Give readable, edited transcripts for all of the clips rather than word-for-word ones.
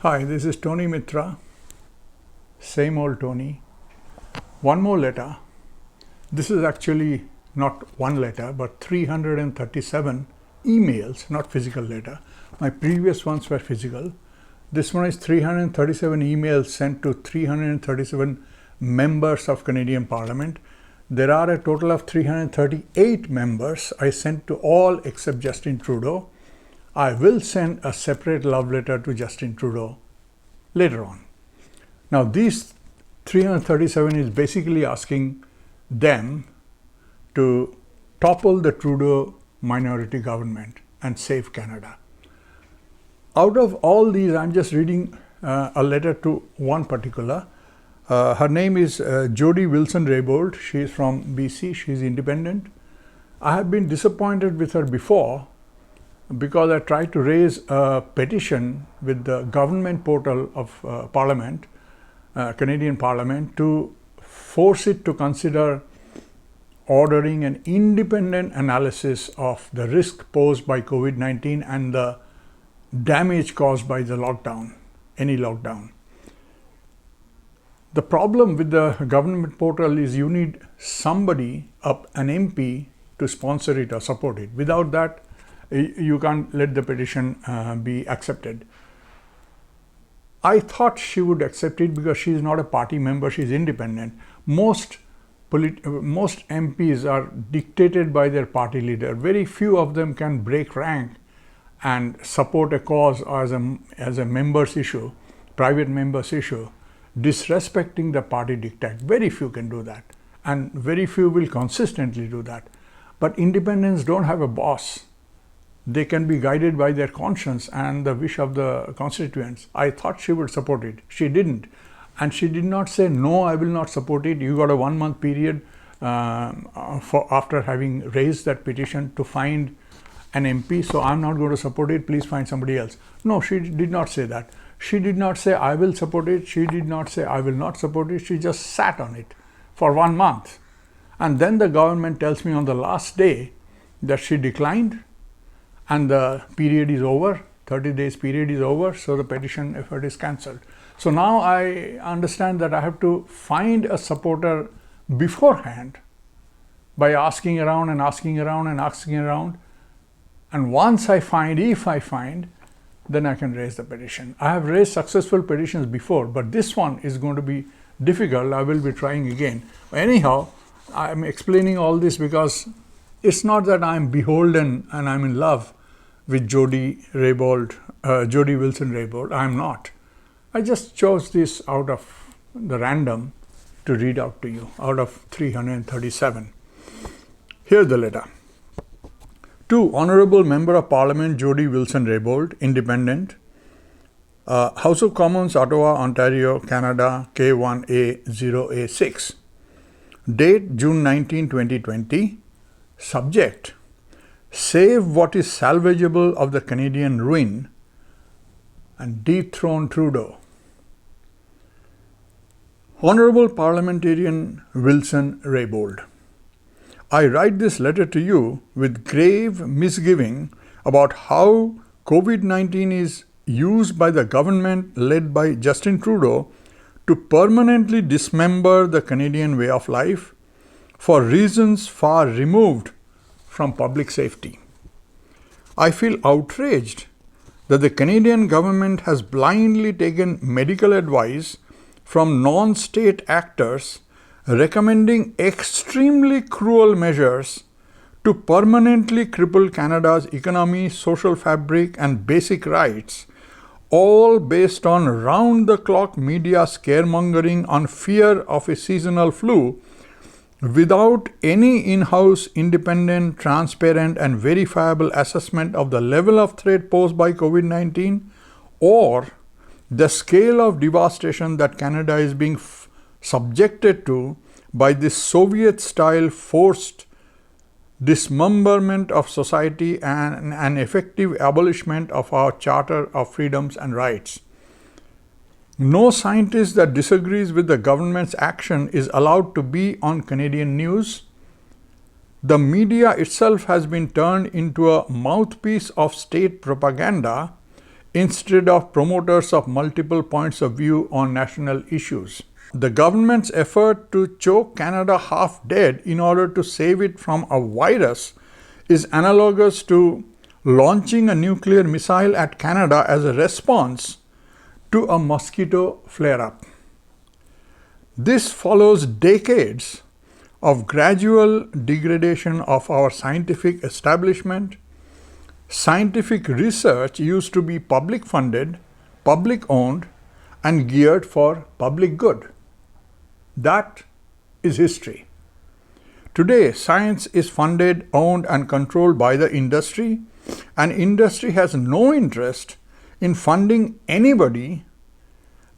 Hi, this is Tony Mitra, same old Tony. One more letter. This is actually not one letter, but 337 emails, not physical letter. My previous ones were physical. This one is 337 emails sent to 337 members of Canadian Parliament. There are a total of 338 members I sent to all except Justin Trudeau. I will send a separate love letter to Justin Trudeau later on. Now, these 337 is basically asking them to topple the Trudeau minority government and save Canada. Out of all these, I'm just reading a letter to one particular. Her name is Jody Wilson-Raybould. She is from BC. She is independent. I have been disappointed with her before because I tried to raise a petition with the government portal of Parliament, Canadian Parliament, to force it to consider ordering an independent analysis of the risk posed by COVID-19 and the damage caused by the lockdown, any lockdown. The problem with the government portal is you need somebody, an MP, to sponsor it or support it. Without that, you can't let the petition be accepted. I thought she would accept it because she is not a party member, she is independent. Most MPs are dictated by their party leader. Very few of them can break rank and support a cause as a member's issue, private member's issue, disrespecting the party diktat. Very few can do that, and very few will consistently do that. But independents don't have a boss. They can be guided by their conscience and the wish of the constituents. I thought she would support it. She didn't. And she did not say, no, I will not support it. You got a 1 month period after having raised that petition to find an MP. So I'm not going to support it. Please find somebody else. No, she did not say that. She did not say, I will support it. She did not say, I will not support it. She just sat on it for 1 month. And then the government tells me on the last day that she declined and the period is over, 30 days period is over, so the petition effort is cancelled. So now I understand that I have to find a supporter beforehand by asking around and asking around and asking around. And once I find, if I find, then I can raise the petition. I have raised successful petitions before, but this one is going to be difficult. I will be trying again. Anyhow, I'm explaining all this because it's not that I'm beholden and I'm in love with Jody Wilson-Raybould. I'm not. I just chose this out of the random to read out to you, out of 337. Here's the letter. To Honourable Member of Parliament Jody Wilson-Raybould, Independent, House of Commons, Ottawa, Ontario, Canada, K1A0A6. Date June 19, 2020. Subject: Save what is salvageable of the Canadian ruin and dethrone Trudeau. Honourable Parliamentarian Wilson-Raybould, I write this letter to you with grave misgiving about how COVID-19 is used by the government led by Justin Trudeau to permanently dismember the Canadian way of life for reasons far removed from public safety. I feel outraged that the Canadian government has blindly taken medical advice from non-state actors recommending extremely cruel measures to permanently cripple Canada's economy, social fabric, and basic rights, all based on round-the-clock media scaremongering on fear of a seasonal flu, without any in-house, independent, transparent, and verifiable assessment of the level of threat posed by COVID-19 or the scale of devastation that Canada is being subjected to by this Soviet-style forced dismemberment of society and an effective abolishment of our Charter of Freedoms and Rights. No scientist that disagrees with the government's action is allowed to be on Canadian news. The media itself has been turned into a mouthpiece of state propaganda instead of promoters of multiple points of view on national issues. The government's effort to choke Canada half dead in order to save it from a virus is analogous to launching a nuclear missile at Canada as a response to a mosquito flare-up. This follows decades of gradual degradation of our scientific establishment. Scientific research used to be public funded, public owned, and geared for public good. That is history. Today, science is funded, owned, and controlled by the industry, and industry has no interest in funding anybody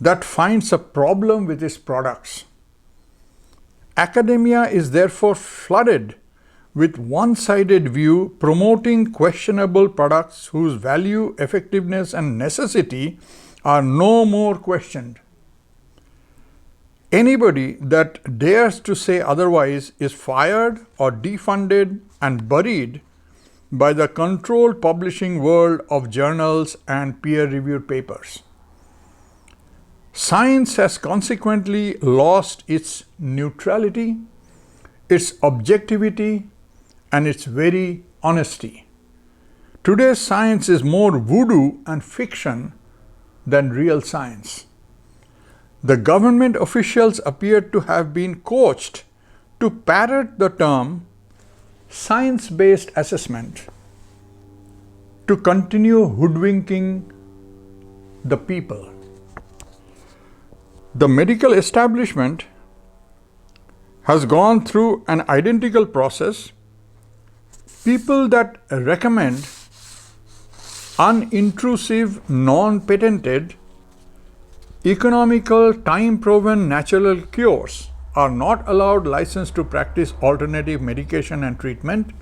that finds a problem with its products. Academia is therefore flooded with one-sided view promoting questionable products whose value, effectiveness, and necessity are no more questioned. Anybody that dares to say otherwise is fired or defunded and buried by the controlled publishing world of journals and peer-reviewed papers. Science has consequently lost its neutrality, its objectivity, and its very honesty. Today's science is more voodoo and fiction than real science. The government officials appear to have been coached to parrot the term science-based assessment to continue hoodwinking the people. The medical establishment has gone through an identical process. People that recommend unintrusive, non-patented, economical, time-proven natural cures are not allowed license to practice alternative medication and treatment.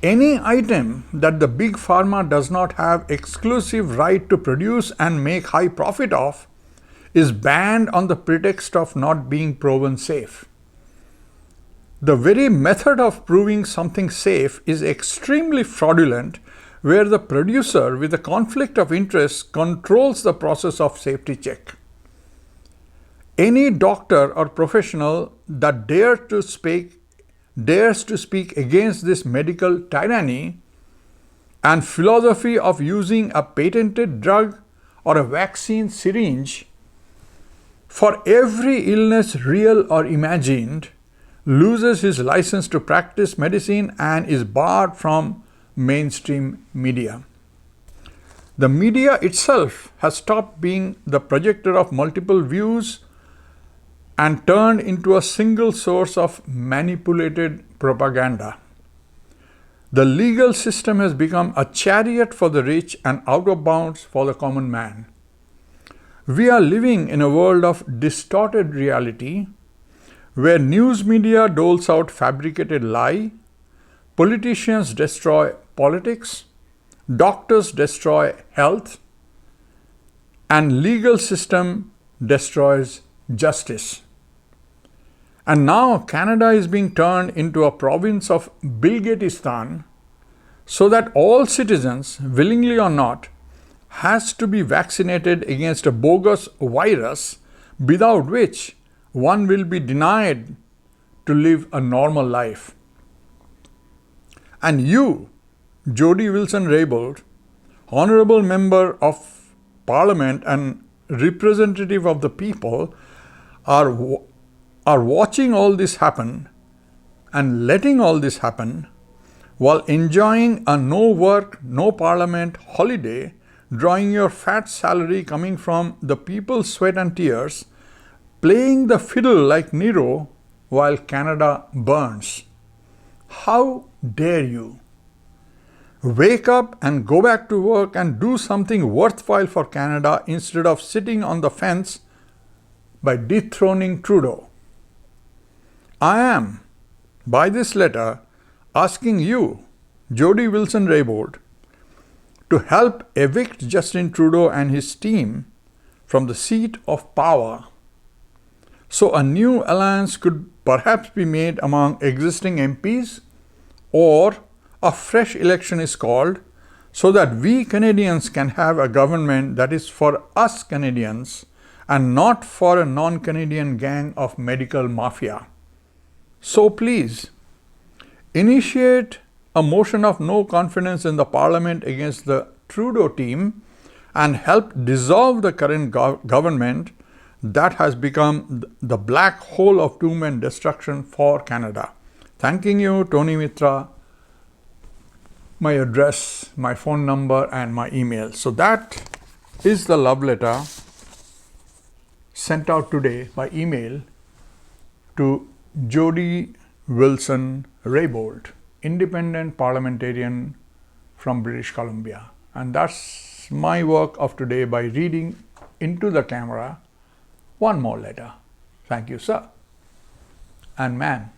Any item that the big pharma does not have exclusive right to produce and make high profit of is banned on the pretext of not being proven safe. The very method of proving something safe is extremely fraudulent, where the producer with a conflict of interest controls the process of safety check. Any doctor or professional that dares to speak against this medical tyranny and philosophy of using a patented drug or a vaccine syringe for every illness, real or imagined, loses his license to practice medicine and is barred from mainstream media. The media itself has stopped being the projector of multiple views and turned into a single source of manipulated propaganda. The legal system has become a chariot for the rich and out of bounds for the common man. We are living in a world of distorted reality where news media doles out fabricated lie, politicians destroy politics, doctors destroy health, and legal system destroys justice. And now Canada is being turned into a province of Bill Gatesistan, so that all citizens, willingly or not, has to be vaccinated against a bogus virus without which one will be denied to live a normal life. And you, Jody Wilson-Raybould, Honorable Member of Parliament and representative of the people, are watching all this happen and letting all this happen while enjoying a no work, no parliament holiday, drawing your fat salary coming from the people's sweat and tears, playing the fiddle like Nero while Canada burns. How dare you? Wake up and go back to work and do something worthwhile for Canada instead of sitting on the fence by dethroning Trudeau. I am, by this letter, asking you, Jody Wilson-Raybould, to help evict Justin Trudeau and his team from the seat of power, so a new alliance could perhaps be made among existing MPs, or a fresh election is called so that we Canadians can have a government that is for us Canadians and not for a non-Canadian gang of medical mafia. So please, initiate a motion of no confidence in the Parliament against the Trudeau team and help dissolve the current government that has become the black hole of doom and destruction for Canada. Thanking you, Tony Mitra. My address, my phone number, and my email. So that is the love letter sent out today by email to Jody Wilson-Raybould, independent parliamentarian from British Columbia. And that's my work of today by reading into the camera one more letter. Thank you, sir and ma'am.